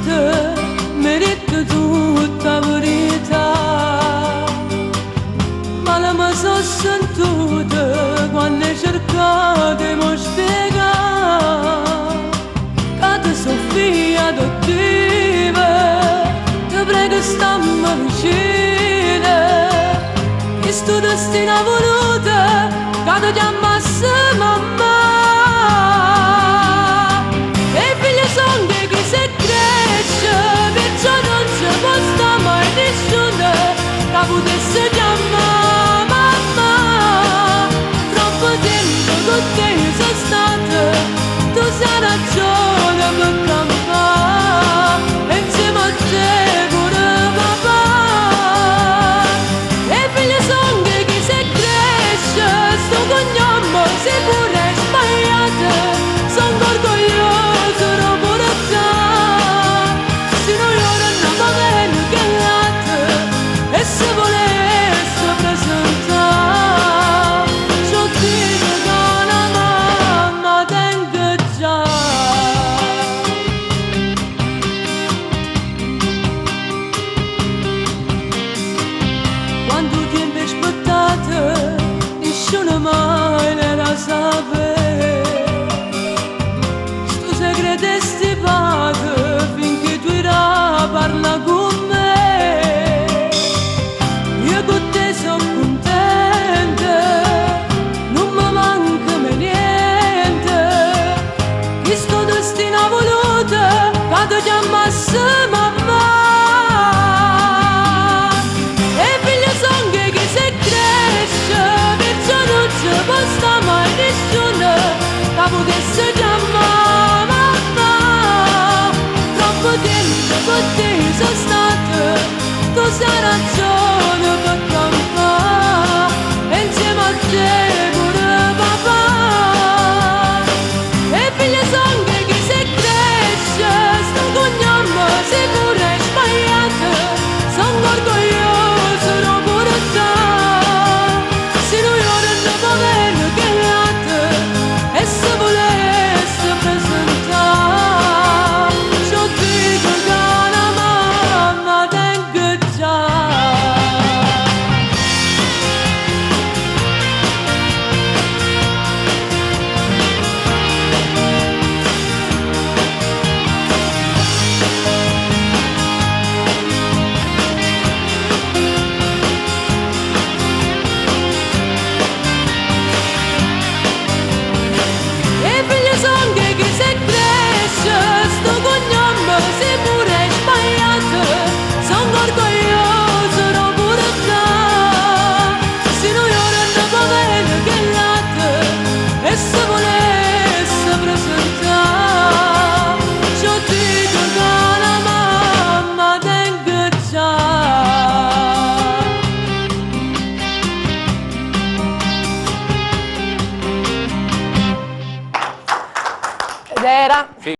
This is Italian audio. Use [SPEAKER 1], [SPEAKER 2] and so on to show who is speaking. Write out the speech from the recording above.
[SPEAKER 1] notte mi hai detto tutta verità, ma la mi sono sentita quando hai cercato di mi spiegare che ti sono figlia adottiva. Ti prego stammi vicino, questo destino ha voluto che ti chiamassi mamma. E figli sono di chi si cresce, perciò non ci può stare mai nessuno che potesse chiamare mamma. Troppo tempo con te sono stata, tu sai ragione per campare, e insieme a te pure papà. E figli sono di chi si cresce, sto cognome sicuro è sbagliato, sono orgoglioso pure te. Se non ora non va bene che l'altro, e se volesse presentare, ciò dico che una mamma tengo già. Quando ti hai aspettato, nessuno mai l'era sapere. Sto segreto è stipato finché tu ira parla con me. Io con te sono contenta, non mi manca mai niente. Questo destino ha voluto che ti chiamassi mamma. E figli sono che chi si cresce, perciò non ci può stare mai nessuno che potesse chiamare mamma. Troppo tempo con te sono stato, tu sai ragione